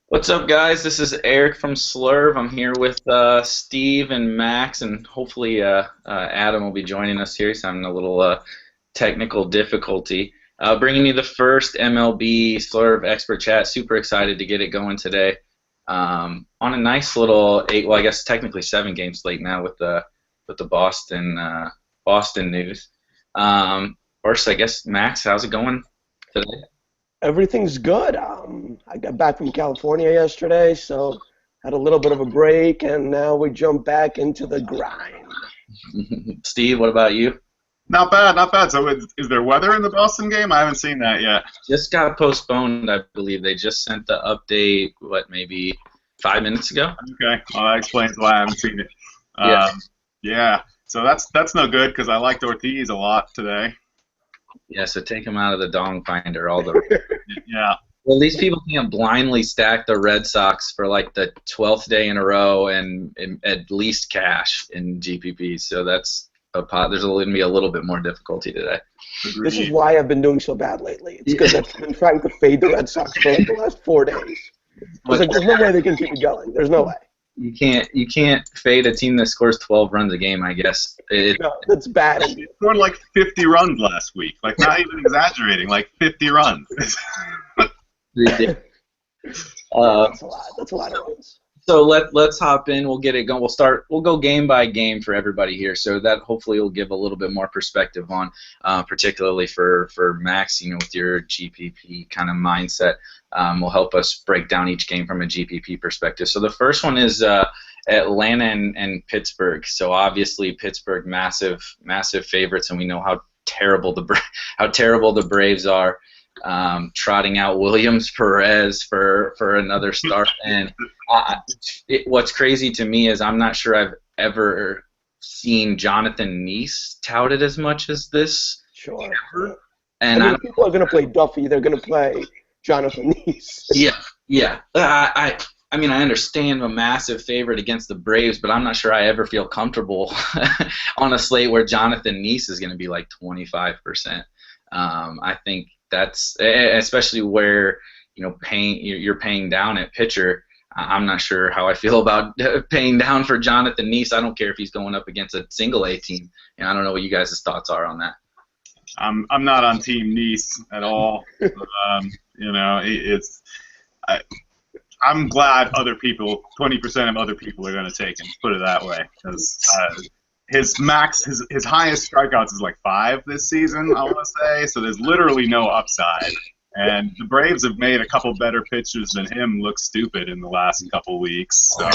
What's up, guys? This is Eric from Slurv. I'm here with Steve and Max, and hopefully Adam will be joining us here. He's having a little technical difficulty. Bringing you the first MLB Slurv expert chat. Super excited to get it going today. On a nice little eight, well, I guess technically 7 game slate now with the Boston news. First, I guess Max, how's it going today? Everything's good. I got back from California yesterday, so had a little bit of a break, and now we jump back into the grind. Steve, what about you? Not bad, not bad. So is there weather in the Boston game? I haven't seen that yet. Just got postponed, I believe. They just sent the update, maybe 5 minutes ago? Okay, well that explains why I haven't seen it. Yeah. Yeah. So that's no good because I liked Ortiz a lot today. Yeah, so take him out of the dong finder. All the Yeah. Well, these people can't blindly stack the Red Sox for like the 12th day in a row and at least cash in GPP. So that's there's going to be a little bit more difficulty today. This is why I've been doing so bad lately. It's because I've been trying to fade the Red Sox for like the last 4 days. There's no way they can keep it going. There's no way. You can't fade a team that scores 12 runs a game, I guess. No, that's bad. They scored like 50 runs last week. Like, not even exaggerating, like 50 runs. That's a lot. That's a lot of runs. So let's hop in. We'll get it going. We'll go game by game for everybody here. So that hopefully will give a little bit more perspective on, particularly for Max, with your GPP kind of mindset, will help us break down each game from a GPP perspective. So the first one is Atlanta and Pittsburgh. So obviously Pittsburgh, massive favorites, and we know how terrible the Braves are. Trotting out Williams Perez for another start, and what's crazy to me is I'm not sure I've ever seen Jonathan Neese touted as much as this. Sure. And I mean, people are going to play Duffy. They're going to play Jonathan Neese. Yeah. I mean, I understand a massive favorite against the Braves, but I'm not sure I ever feel comfortable on a slate where Jonathan Neese is going to be like 25%. I think that's especially where you're paying down at pitcher. I'm not sure how I feel about paying down for Jonathan Neese. I don't care if he's going up against a single A team. And I don't know what you guys' thoughts are on that. I'm not on Team Neese at all. I'm glad 20% of other people are going to take him. Put it that way, because his highest strikeouts is like 5 this season, I want to say. So there's literally no upside. And the Braves have made a couple better pitchers than him look stupid in the last couple weeks. So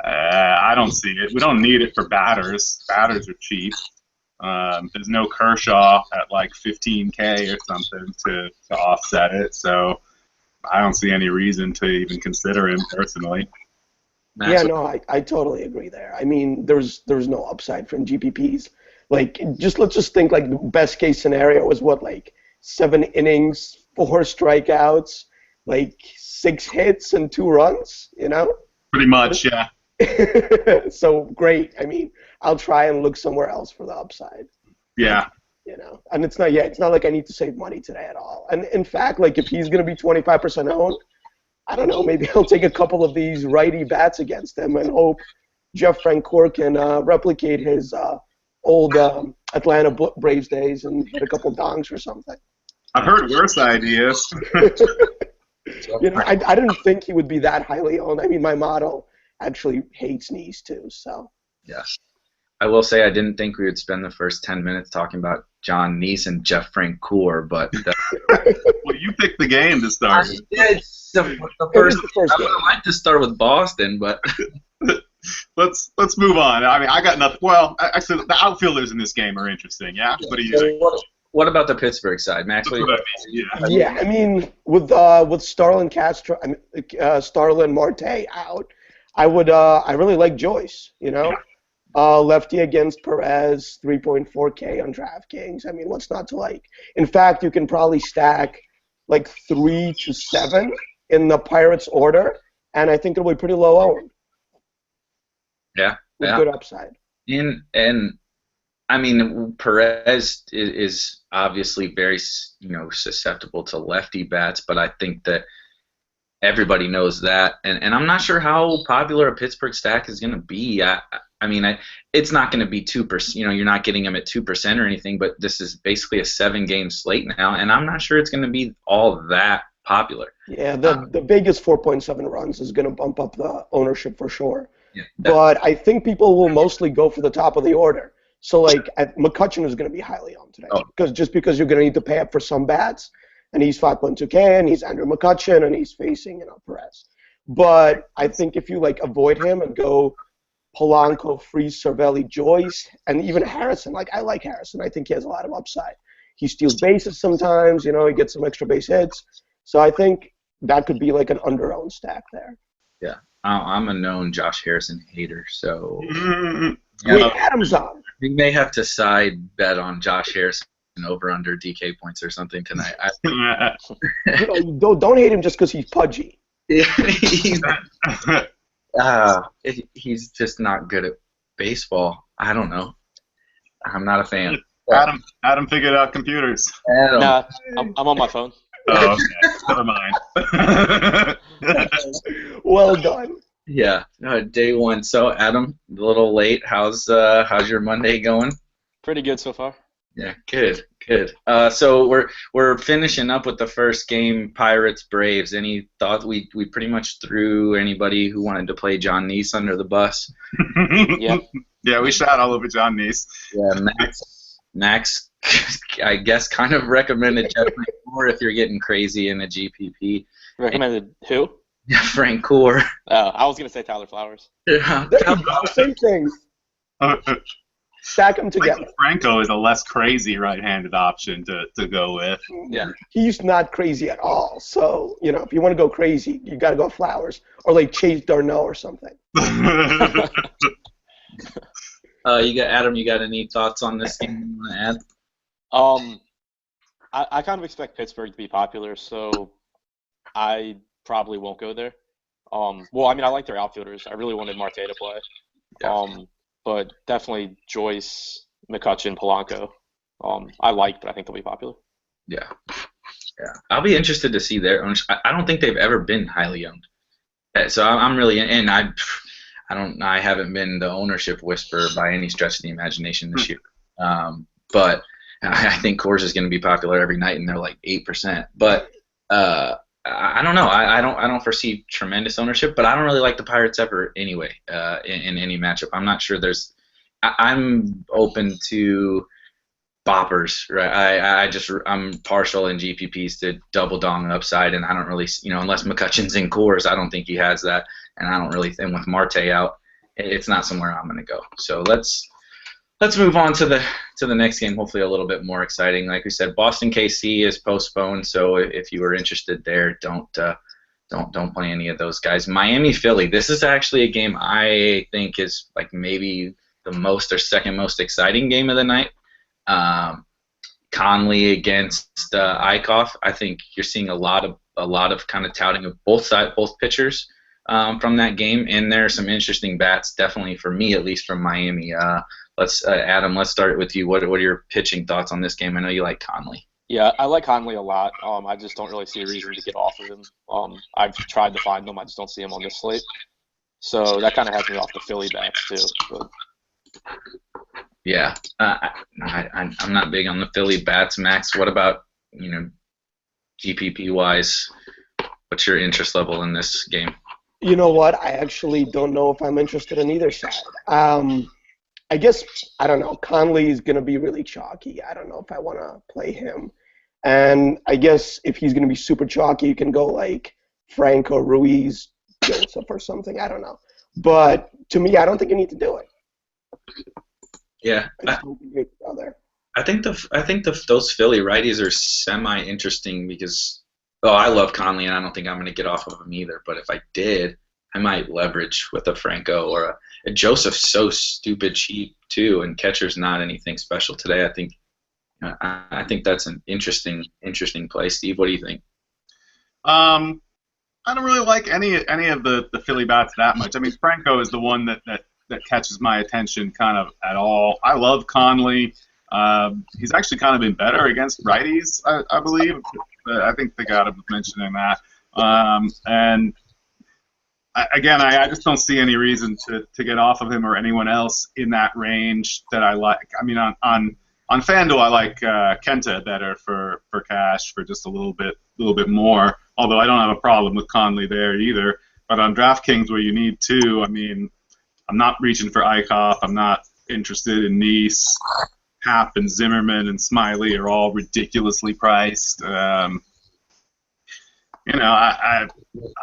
I don't see it. We don't need it for batters. Batters are cheap. There's no Kershaw at like 15K or something to offset it. So I don't see any reason to even consider him personally. Yeah, no, I totally agree there. I mean, there's no upside from GPPs. Like, let's just think like the best case scenario is what, like 7 innings, 4 strikeouts, like 6 hits and 2 runs. Pretty much, yeah. So great. I mean, I'll try and look somewhere else for the upside. Yeah. And it's not like I need to save money today at all. And in fact, like if he's going to be 25% owned, I don't know, maybe I'll take a couple of these righty bats against him and hope Jeff Francoeur can replicate his old Atlanta Braves days and hit a couple dongs or something. I've heard worse ideas. I didn't think he would be that highly owned. I mean, my model actually hates Neese too, so. Yes. I will say I didn't think we would spend the first 10 minutes talking about John Neese and Jeff Francoeur, but well, you picked the game to start. It's the first I would like to start with Boston, but let's move on. I mean, I got nothing. Well, actually, the outfielders in this game are interesting. Yeah. What do you think? What about the Pittsburgh side, Max? Yeah, I mean, with Starlin Castro, Starlin Marte out, I really like Joyce. Yeah. Lefty against Perez, 3.4K on DraftKings. I mean, what's not to like? In fact, you can probably stack like 3 to 7 in the Pirates order, and I think it'll be pretty low owned. Yeah. With good upside. And I mean, Perez is obviously very susceptible to lefty bats, but I think that everybody knows that, and I'm not sure how popular a Pittsburgh stack is going to be. I mean, it's not going to be 2%. You know, you're not getting them at 2% or anything, but this is basically a 7-game slate now, and I'm not sure it's going to be all that popular. Yeah, the Vegas 4.7 runs is going to bump up the ownership for sure. Yeah, but I think people will mostly go for the top of the order. So, like, McCutchen is going to be highly owned today. Because you're going to need to pay up for some bats, and he's 5.2K, and he's Andrew McCutchen, and he's facing, Perez. But I think if you, like, avoid him and go Polanco, Freese, Cervelli, Joyce, and even Harrison. Like, I like Harrison. I think he has a lot of upside. He steals bases sometimes, he gets some extra base hits. So I think that could be like an under-owned stack there. Yeah. I'm a known Josh Harrison hater, so Adam's on. We may have to side bet on Josh Harrison over under DK points or something tonight. Don't hate him just because he's pudgy. He's just not good at baseball. I don't know. I'm not a fan. Adam figured out computers. Nah, I'm on my phone. Oh, okay. Never mind. Well done. Yeah, day one. So, Adam, a little late. How's your Monday going? Pretty good so far. Yeah, good. So we're finishing up with the first game, Pirates Braves. Any thought? We pretty much threw anybody who wanted to play John Neese under the bus. Yeah. Yeah, we shot all over John Neese. Yeah, Max, I guess, kind of recommended Jeff Francoeur if you're getting crazy in a GPP. Recommended who? Yeah, Francoeur. Oh, I was gonna say Tyler Flowers. Yeah. Same thing. Stack them together. Franco is a less crazy right-handed option to go with. Yeah. He's not crazy at all. So, if you want to go crazy, you got to go Flowers or like Chase Darno or something. You got Adam. You got any thoughts on this game you want to add? I kind of expect Pittsburgh to be popular, so I probably won't go there. Well, I mean, I like their outfielders. I really wanted Marte to play. Yeah. But definitely Joyce, McCutchen, Polanco. I like, but I think they'll be popular. Yeah. I'll be interested to see their ownership. I don't think they've ever been highly owned. So I'm really, and I haven't been the ownership whisperer by any stretch of the imagination this year. But I think Coors is going to be popular every night, and they're like 8%. But I don't know. I don't foresee tremendous ownership, but I don't really like the Pirates ever anyway. In any matchup, I'm not sure there's. I'm open to boppers, right? I'm partial in GPPs to double dong upside, and I don't really, unless McCutchen's in Coors, I don't think he has that, and I don't really. And with Marte out, it's not somewhere I'm going to go. So let's move on to the next game. Hopefully a little bit more exciting. Like we said, Boston KC is postponed, so if you were interested there, don't play any of those guys. Miami Philly. This is actually a game I think is like maybe the most or second most exciting game of the night. Conley against Eichhoff. I think you're seeing a lot of kind of touting of both pitchers from that game, and there are some interesting bats, definitely for me at least, from Miami. Adam, let's start with you. What are your pitching thoughts on this game? I know you like Conley. Yeah, I like Conley a lot. I just don't really see a reason to get off of him. I've tried to find him. I just don't see him on this slate. So that kind of has me off the Philly bats too. But. Yeah, I'm not big on the Philly bats. Max, what about GPP wise? What's your interest level in this game? You know what? I actually don't know if I'm interested in either side. I guess, I don't know, Conley is going to be really chalky. I don't know if I want to play him. And I guess if he's going to be super chalky, you can go like Franco, Ruiz, Joseph or something. I don't know. But to me, I don't think you need to do it. Yeah. I think those Philly righties are semi-interesting because, I love Conley, and I don't think I'm going to get off of him either. But if I did, I might leverage with a Franco or a Joseph's so stupid cheap too, and catcher's not anything special today. I think that's an interesting play. Steve, what do you think? I don't really like any of the Philly bats that much. I mean, Franco is the one that catches my attention kind of at all. I love Conley. He's actually kind of been better against righties, I believe. I think the guy was mentioning that. And again, I just don't see any reason to get off of him or anyone else in that range that I like. I mean, on FanDuel, I like Kenta better for cash for just a little bit more. Although I don't have a problem with Conley there either. But on DraftKings, where you need two, I mean, I'm not reaching for Eichhoff. I'm not interested in Nice. Happ and Zimmerman and Smiley are all ridiculously priced. I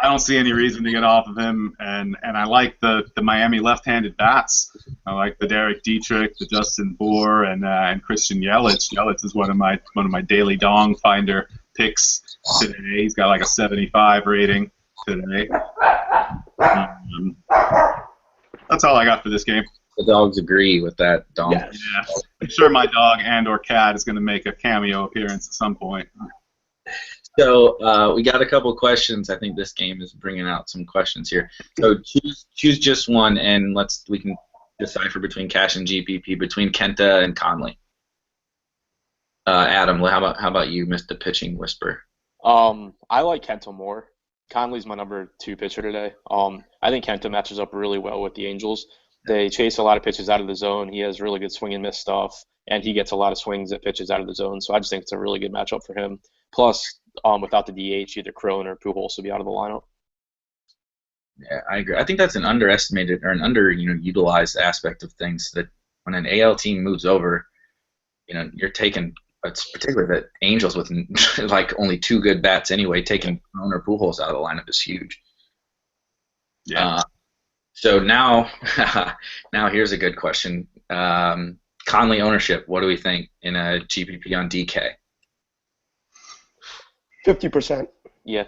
don't see any reason to get off of him, and I like the Miami left-handed bats. I like the Derek Dietrich, the Justin Bour, and Christian Yelich. Yelich is one of my daily dong finder picks today. He's got like a 75 rating today. That's all I got for this game. The dogs agree with that, dong. Yes. Yeah, I'm sure my dog and/or cat is going to make a cameo appearance at some point. So we got a couple questions. I think this game is bringing out some questions here. So choose just one, and we can decipher between cash and GPP between Kenta and Conley. Adam, how about you, Mr. Pitching Whisperer? I like Kenta more. Conley's my number 2 pitcher today. I think Kenta matches up really well with the Angels. They chase a lot of pitches out of the zone. He has really good swing and miss stuff, and he gets a lot of swings at pitches out of the zone. So I just think it's a really good matchup for him. Plus, without the DH, either Crone or Pujols will be out of the lineup. Yeah, I agree. I think that's an underestimated or an utilized aspect of things. That when an AL team moves over, you're taking. It's particularly the Angels with like only 2 good bats anyway. Taking Crone or Pujols out of the lineup is huge. Yeah. So now here's a good question. Conley ownership, what do we think in a GPP on DK? 50%. Yeah.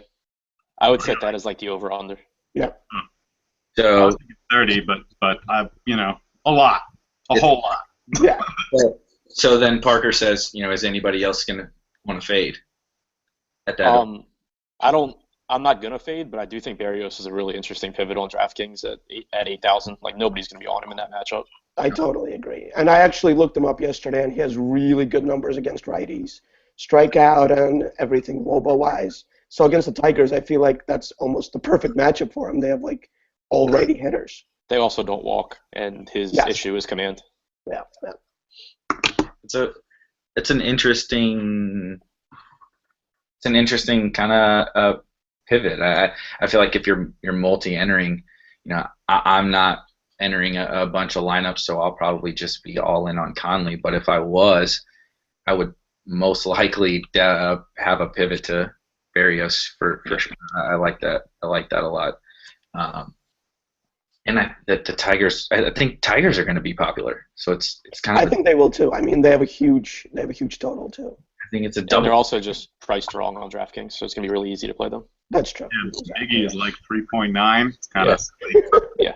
I would set that as like the over-under. Yeah. So I was thinking 30, but a lot, a whole lot. Yeah. So then Parker says, is anybody else going to want to fade at that? I'm not gonna fade, but I do think Berrios is a really interesting pivot on DraftKings at 8,000. Like nobody's gonna be on him in that matchup. I totally agree. And I actually looked him up yesterday, and he has really good numbers against righties, strikeout and everything WOBA-wise. So against the Tigers, I feel like that's almost the perfect matchup for him. They have like all righty hitters. They also don't walk, and his issue is command. Yeah. It's an interesting kind of pivot. I feel like if you're multi-entering, I'm not entering a bunch of lineups, so I'll probably just be all in on Conley. But if I was, I would most likely have a pivot to Berrios for sure. I like that. I like that a lot. And the Tigers, I think Tigers are going to be popular. So it's kind of. I think they will too. I mean, they have a huge total too. I think it's a And double. they're also just priced wrong on DraftKings, so it's gonna be really easy to play them. That's true. Yeah, Iggy is like 3.9. It's kind of Yeah.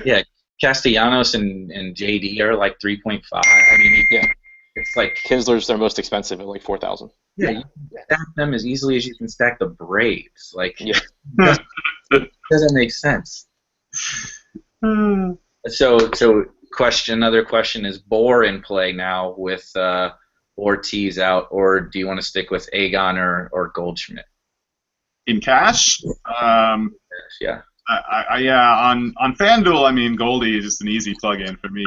Yeah, Castellanos and JD are like 3.5. I mean, Yeah. it's like Kinsler's their most expensive at like 4,000. yeah, you can stack them as easily as you can stack the Braves. Like, Yeah. doesn't make sense. So another question is Bour in play now with Ortiz out, or do you want to stick with Agon or Goldschmidt? in cash. Yeah. On FanDuel, I mean, Goldie is just an easy plug-in for me